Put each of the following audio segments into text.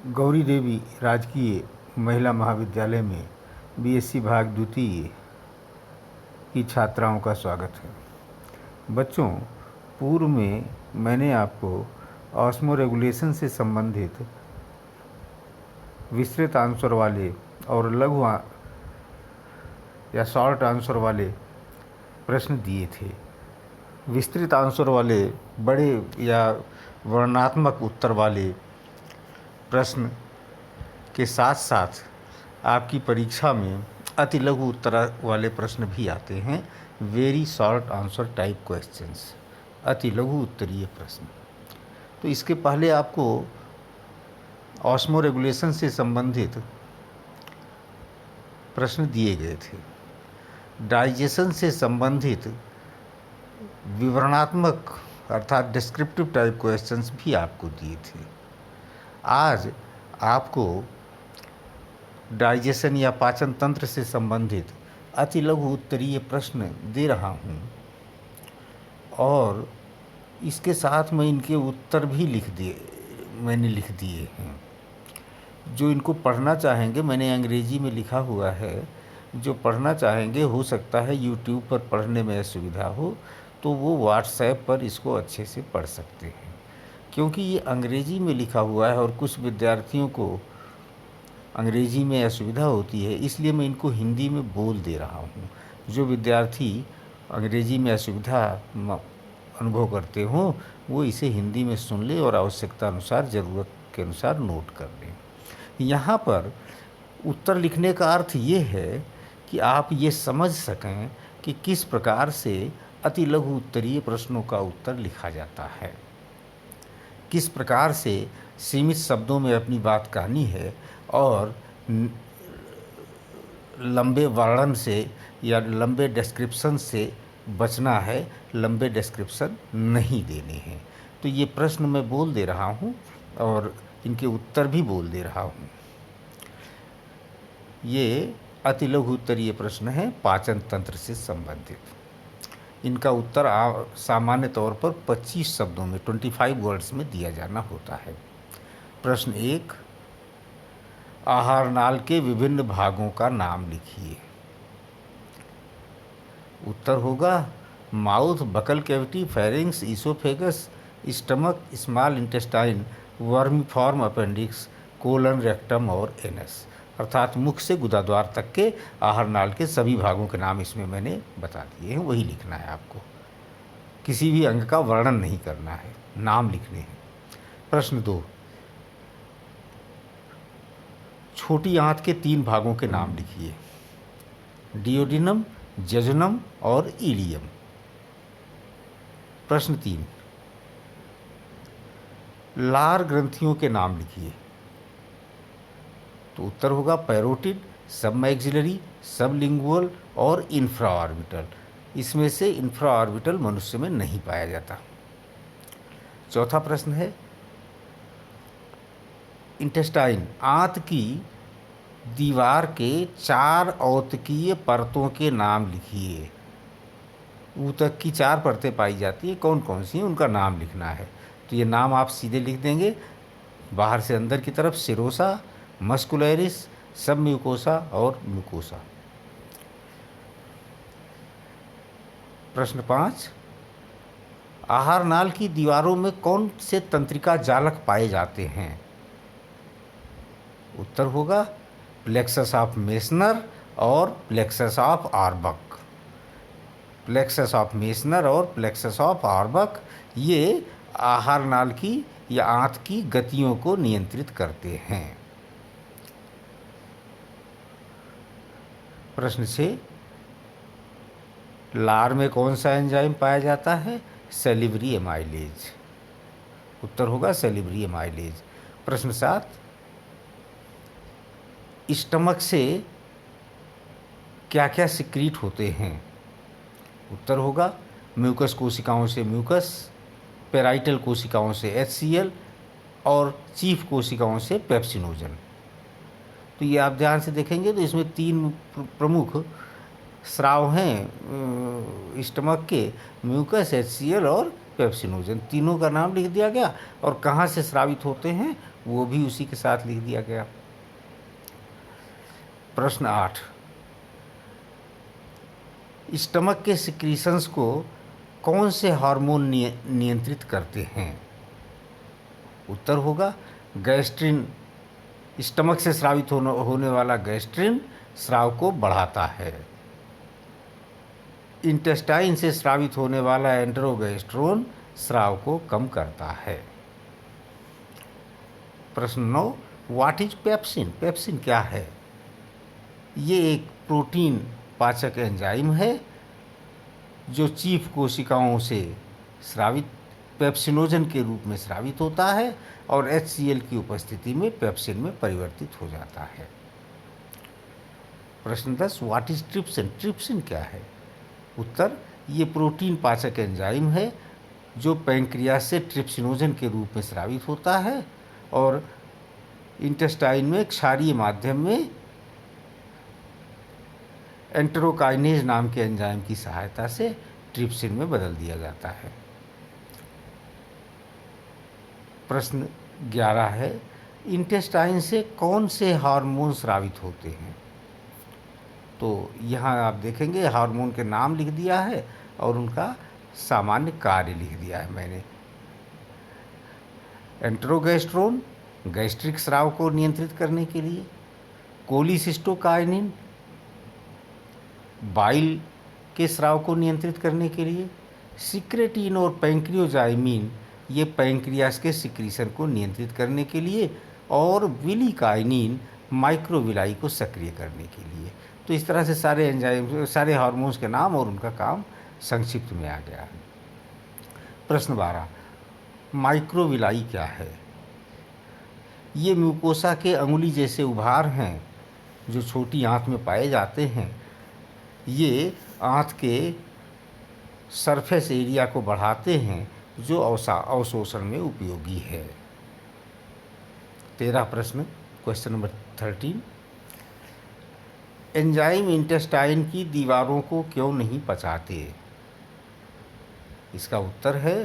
गौरी देवी राजकीय महिला महाविद्यालय में बीएससी भाग द्वितीय की छात्राओं का स्वागत है। बच्चों, पूर्व में मैंने आपको ऑस्मो रेगुलेशन से संबंधित विस्तृत आंसर वाले और लघु या शॉर्ट आंसर वाले प्रश्न दिए थे। विस्तृत आंसर वाले बड़े या वर्णनात्मक उत्तर वाले प्रश्न के साथ साथ आपकी परीक्षा में अति लघु उत्तर वाले प्रश्न भी आते हैं। Very short answer type questions, अति लघु उत्तरीय प्रश्न। तो इसके पहले आपको ऑस्मो रेगुलेशन से संबंधित प्रश्न दिए गए थे। डाइजेशन से संबंधित विवरणात्मक अर्थात डिस्क्रिप्टिव टाइप क्वेश्चंस भी आपको दिए थे। आज आपको डाइजेशन या पाचन तंत्र से संबंधित अति लघु उत्तरीय प्रश्न दे रहा हूँ और इसके साथ में इनके उत्तर भी मैंने लिख दिए हैं। जो इनको पढ़ना चाहेंगे, मैंने अंग्रेजी में लिखा हुआ है, जो पढ़ना चाहेंगे हो सकता है यूट्यूब पर पढ़ने में असुविधा हो तो वो व्हाट्सएप पर इसको अच्छे से पढ़ सकते हैं। क्योंकि ये अंग्रेजी में लिखा हुआ है और कुछ विद्यार्थियों को अंग्रेजी में असुविधा होती है, इसलिए मैं इनको हिंदी में बोल दे रहा हूँ। जो विद्यार्थी अंग्रेजी में असुविधा अनुभव करते हों वो इसे हिंदी में सुन ले और आवश्यकता अनुसार, ज़रूरत के अनुसार नोट कर लें। यहाँ पर उत्तर लिखने का अर्थ ये है कि आप ये समझ सकें कि किस प्रकार से अति लघु उत्तरीय प्रश्नों का उत्तर लिखा जाता है, किस प्रकार से सीमित शब्दों में अपनी बात कहनी है और लंबे वर्णन से या लंबे डिस्क्रिप्शन से बचना है, लंबे डिस्क्रिप्शन नहीं देने हैं। तो ये प्रश्न मैं बोल दे रहा हूँ और इनके उत्तर भी बोल दे रहा हूँ। ये अति लघु उत्तरीय प्रश्न है पाचन तंत्र से संबंधित। इनका उत्तर सामान्य तौर पर 25 शब्दों में 25 वर्ड्स में दिया जाना होता है। प्रश्न 1, आहार नाल के विभिन्न भागों का नाम लिखिए। उत्तर होगा mouth, buccal cavity, pharynx, oesophagus, stomach, small intestine, vermiform appendix, colon, rectum और एनस। अर्थात मुख से गुदाद्वार तक के आहार नाल के सभी भागों के नाम इसमें मैंने बता दिए हैं, वही लिखना है आपको। किसी भी अंग का वर्णन नहीं करना है, नाम लिखने हैं। प्रश्न 2, छोटी आंत के 3 भागों के नाम लिखिए। डियोडिनम, जजुनम और इलियम। प्रश्न 3, लार ग्रंथियों के नाम लिखिए। तो उत्तर होगा पैरोटिड, सबमैक्सिलरी, सबलिंगुअल और इंफ्राऑर्बिटल। इसमें से इंफ्राऑर्बिटल मनुष्य में नहीं पाया जाता। चौथा प्रश्न है इंटेस्टाइन, आंत की दीवार के 4 औतकीय परतों के नाम लिखिए। ऊतक की 4 परतें पाई जाती है, कौन कौन सी हैं उनका नाम लिखना है। तो ये नाम आप सीधे लिख देंगे बाहर से अंदर की तरफ, सिरोसा, मस्कुलरिस, सब म्यूकोसा और म्यूकोसा। प्रश्न 5, आहार नाल की दीवारों में कौन से तंत्रिका जालक पाए जाते हैं। उत्तर होगा प्लेक्सस ऑफ मेसनर और plexus of Auerbach. Plexus of Meissner और प्लेक्सस ऑफ आर्बक ये आहार नाल की या आंत की गतियों को नियंत्रित करते हैं। प्रश्न 6, लार में कौन सा एंजाइम पाया जाता है। Salivary amylase. उत्तर होगा सेलिवरी एमाइलेज। प्रश्न 7, स्टमक से क्या क्या सिक्रीट होते हैं। उत्तर होगा म्यूकस कोशिकाओं से म्यूकस, पेराइटल कोशिकाओं से HCl और चीफ कोशिकाओं से पेप्सिनोजन। तो ये आप ध्यान से देखेंगे तो इसमें 3 प्रमुख स्राव हैं स्टमक के, म्यूकस, HCl और पेप्सिनोजन, तीनों का नाम लिख दिया गया और कहाँ से स्रावित होते हैं वो भी उसी के साथ लिख दिया गया। प्रश्न 8, स्टमक के सिक्रीशंस को कौन से हार्मोन नियंत्रित करते हैं? उत्तर होगा गैस्ट्रिन। स्टमक से स्रावित होने वाला गैस्ट्रिन स्राव को बढ़ाता है। इंटेस्टाइन से स्रावित होने वाला एंटेरोगेस्ट्रोन स्राव को कम करता है। प्रश्न 9, व्हाट इज पेप्सिन? पेप्सिन क्या है? ये एक प्रोटीन पाचक एंजाइम है जो चीफ कोशिकाओं से स्रावित पेप्सिनोजन के रूप में स्रावित होता है और HCl की उपस्थिति में पेप्सिन में परिवर्तित हो जाता है। प्रश्न 10, व्हाट इज ट्रिप्सिन? ट्रिप्सिन क्या है? उत्तर, ये प्रोटीन पाचक एंजाइम है जो पैंक्रियास से ट्रिप्सिनोजन के रूप में स्रावित होता है और इंटेस्टाइन में क्षारीय माध्यम में एंटेरोकाइनेज नाम के एंजाइम की सहायता से ट्रिप्सिन में बदल दिया जाता है। प्रश्न 11 है, इंटेस्टाइन से कौन से हार्मोन स्रावित होते हैं? तो यहाँ आप देखेंगे हार्मोन के नाम लिख दिया है और उनका सामान्य कार्य लिख दिया है मैंने। एंटेरोगेस्ट्रोन गैस्ट्रिक स्राव को नियंत्रित करने के लिए, कोलिसिस्टोकाइनिन बाइल के स्राव को नियंत्रित करने के लिए, सिक्रेटिन और पैंक्रियोजाइमिन ये पैंक्रियास के सिक्रीशन को नियंत्रित करने के लिए, और विलिकाइनिन माइक्रोविलाई को सक्रिय करने के लिए। तो इस तरह से सारे एंजाइम, सारे हार्मोन्स के नाम और उनका काम संक्षिप्त में आ गया है। प्रश्न 12, माइक्रोविलाई क्या है? ये म्यूकोसा के अंगुली जैसे उभार हैं जो छोटी आंत में पाए जाते हैं। ये आंत के सरफेस एरिया को बढ़ाते हैं जो अवशोषण में उपयोगी है। 13 प्रश्न, क्वेश्चन नंबर 13, एंजाइम इंटेस्टाइन की दीवारों को क्यों नहीं पचाते? इसका उत्तर है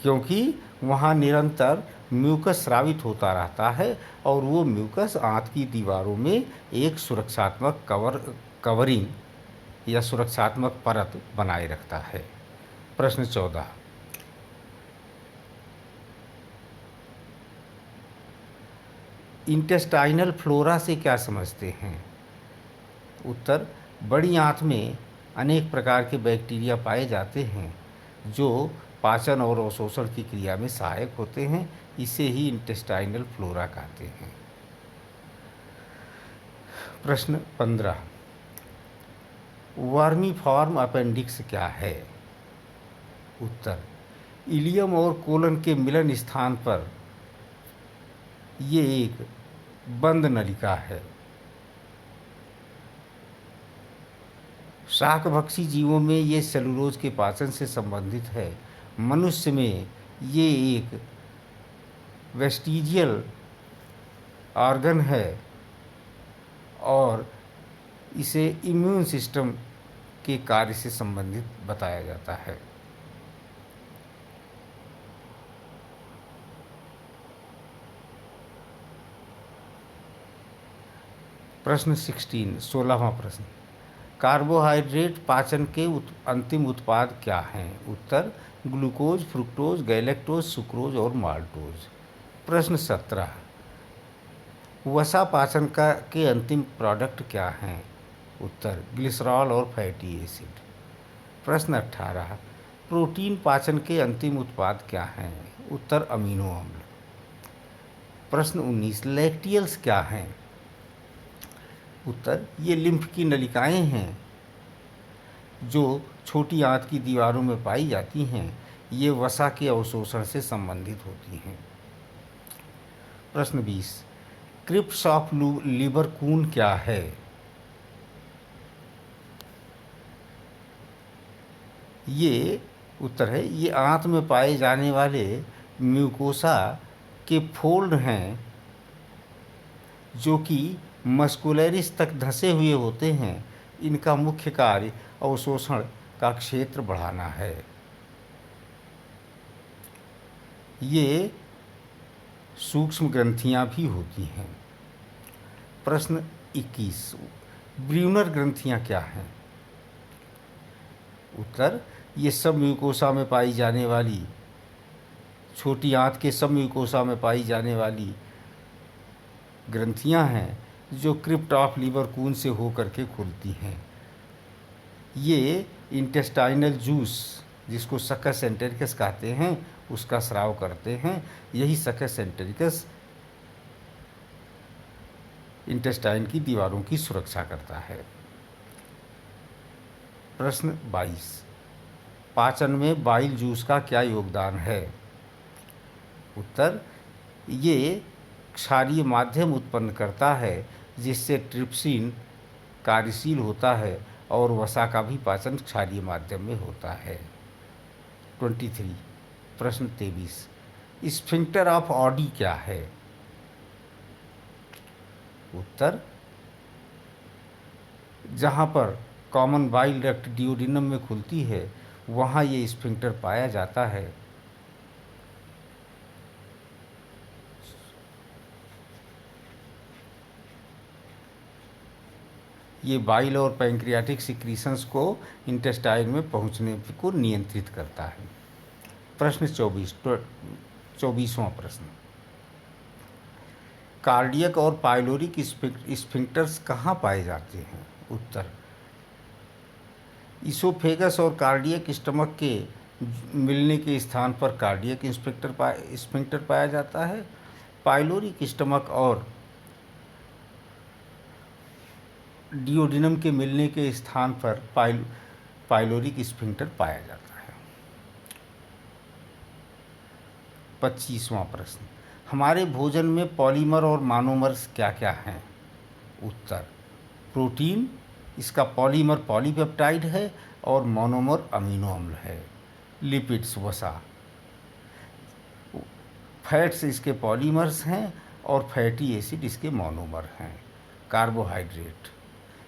क्योंकि वहाँ निरंतर म्यूकस स्रावित होता रहता है और वो म्यूकस आंत की दीवारों में एक सुरक्षात्मक कवरिंग या सुरक्षात्मक परत बनाए रखता है। प्रश्न 14, इंटेस्टाइनल फ्लोरा से क्या समझते हैं? उत्तर, बड़ी आंत में अनेक प्रकार के बैक्टीरिया पाए जाते हैं जो पाचन और अवशोषण की क्रिया में सहायक होते हैं। इसे ही इंटेस्टाइनल फ्लोरा कहते हैं। प्रश्न 15, वर्मीफॉर्म अपेंडिक्स क्या है? उत्तर, इलियम और कोलन के मिलन स्थान पर ये एक बंद नलिका है। शाकभक्षी जीवों में ये सेलुलोज के पाचन से संबंधित है। मनुष्य में ये एक वेस्टिजियल ऑर्गन है और इसे इम्यून सिस्टम के कार्य से संबंधित बताया जाता है। प्रश्न 16वां प्रश्न, कार्बोहाइड्रेट पाचन के अंतिम उत्पाद क्या हैं? उत्तर, ग्लूकोज, फ्रुक्टोज, गैलेक्टोज, सुक्रोज और माल्टोज। प्रश्न 17, वसा पाचन के अंतिम प्रोडक्ट क्या हैं? उत्तर, ग्लिसरॉल और फैटी एसिड। प्रश्न 18, प्रोटीन पाचन के अंतिम उत्पाद क्या हैं? उत्तर, अमीनो अम्ल। प्रश्न 19, लैक्टियल्स क्या हैं? उत्तर, ये लिम्फ की नलिकाएं हैं जो छोटी आंत की दीवारों में पाई जाती हैं। ये वसा के अवशोषण से संबंधित होती हैं। प्रश्न 20, क्रिप्स ऑफ लिबरकून क्या है? ये उत्तर है, ये आंत में पाए जाने वाले म्यूकोसा के फोल्ड हैं जो कि मस्कुलरिस तक धंसे हुए होते हैं। इनका मुख्य कार्य अवशोषण का क्षेत्र बढ़ाना है। ये सूक्ष्म ग्रंथियां भी होती हैं। प्रश्न 21, ब्र्यूनर ग्रंथियां क्या हैं? उत्तर, ये सब म्यूकोसा में पाई जाने वाली, छोटी आंत के सब म्यूकोसा में पाई जाने वाली ग्रंथियां हैं जो क्रिप्ट ऑफ लीवर कून से होकर के खुलती हैं। ये इंटेस्टाइनल जूस, जिसको सकस एंटेरिकस कहते हैं, उसका स्राव करते हैं। यही सकस एंटेरिकस इंटेस्टाइन की दीवारों की सुरक्षा करता है। प्रश्न 22, पाचन में बाइल जूस का क्या योगदान है? उत्तर, ये क्षारीय माध्यम उत्पन्न करता है जिससे ट्रिप्सिन कार्यशील होता है और वसा का भी पाचन क्षारीय माध्यम में होता है। 23, प्रश्न 23, स्फिंक्टर ऑफ ऑडी क्या है? उत्तर, जहाँ पर कॉमन बाइल डक्ट डिओडिनम में खुलती है वहाँ ये स्फिंक्टर पाया जाता है। ये बाइल और पैंक्रियाटिक सिक्रीशंस को इंटेस्टाइन में पहुंचने को नियंत्रित करता है। प्रश्न 24वां प्रश्न, कार्डियक और पाइलोरिक स्फिंक्टर्स कहाँ पाए जाते हैं? उत्तर, इसोफेगस और कार्डियक स्टमक के मिलने के स्थान पर कार्डियक स्फिंक्टर पाया जाता है। पाइलोरिक स्टमक और डिओडिनम के मिलने के स्थान पर पाइलोरिक स्फिंक्टर पाया जाता है। 25वां प्रश्न, हमारे भोजन में पॉलीमर और मोनोमर्स क्या क्या हैं? उत्तर, प्रोटीन, इसका पॉलीमर पॉलीपेप्टाइड है और मोनोमर अमीनो अम्ल है। लिपिड्स, वसा, फैट्स इसके पॉलीमर्स हैं और फैटी एसिड इसके मोनोमर हैं। कार्बोहाइड्रेट,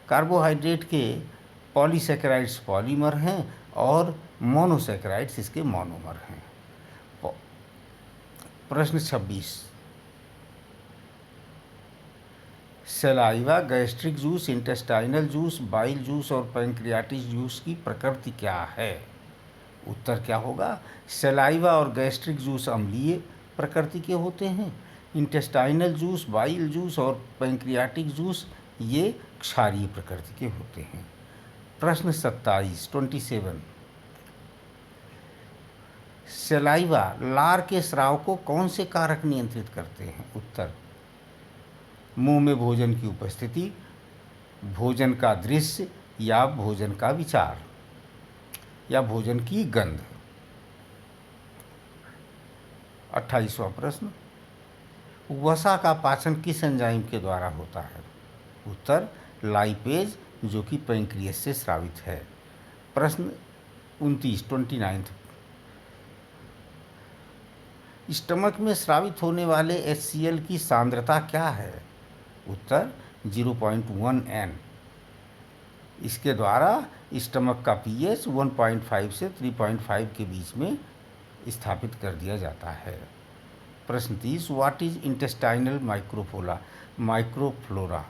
कार्बोहाइड्रेट के पॉलीसैकेराइड्स पॉलीमर हैं और मोनोसैकेराइड्स इसके मोनोमर हैं। प्रश्न 26, saliva, gastric juice, intestinal juice, bile juice और पैंक्रियाटिक जूस की प्रकृति क्या है? उत्तर क्या होगा? सलाइवा और गैस्ट्रिक जूस अम्लीय प्रकृति के होते हैं। इंटेस्टाइनल जूस, बाइल जूस और पैंक्रियाटिक जूस ये क्षारीय प्रकृति के होते हैं। प्रश्न 27, सलाइवा, लार के स्राव को कौन से कारक नियंत्रित करते हैं? उत्तर, मुंह में भोजन की उपस्थिति, भोजन का दृश्य या भोजन का विचार या भोजन की गंध। 28वां प्रश्न, वसा का पाचन किस एंजाइम के द्वारा होता है? उत्तर, लाइपेज, जो कि पैंक्रियास से स्रावित है। प्रश्न 29, स्टमक में स्रावित होने वाले HCl की सांद्रता क्या है? उत्तर, 0.1 N। इसके द्वारा स्टमक का pH 1.5 से 3.5 के बीच में स्थापित कर दिया जाता है। प्रश्न 30, what is intestinal microflora?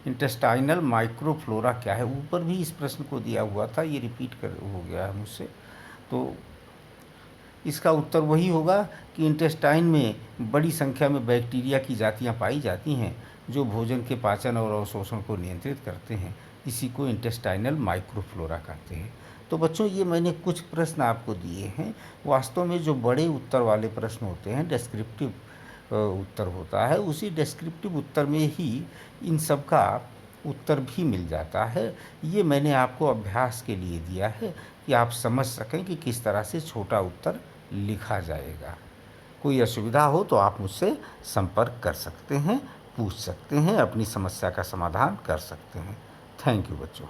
Intestinal microflora क्या है? ऊपर भी इस प्रश्न को दिया हुआ था, ये रिपीट हो गया है मुझसे, तो इसका उत्तर वही होगा कि इंटेस्टाइन में बड़ी संख्या में बैक्टीरिया की जातियां पाई जाती हैं जो भोजन के पाचन और अवशोषण को नियंत्रित करते हैं। इसी को इंटेस्टाइनल माइक्रोफ्लोरा कहते हैं। तो बच्चों, ये मैंने कुछ प्रश्न आपको दिए हैं। वास्तव में जो बड़े उत्तर वाले प्रश्न होते हैं, डिस्क्रिप्टिव उत्तर होता है, उसी डिस्क्रिप्टिव उत्तर में ही इन सब का उत्तर भी मिल जाता है। ये मैंने आपको अभ्यास के लिए दिया है कि आप समझ सकें कि किस तरह से छोटा उत्तर लिखा जाएगा। कोई असुविधा हो तो आप मुझसे संपर्क कर सकते हैं, पूछ सकते हैं, अपनी समस्या का समाधान कर सकते हैं। थैंक यू बच्चों।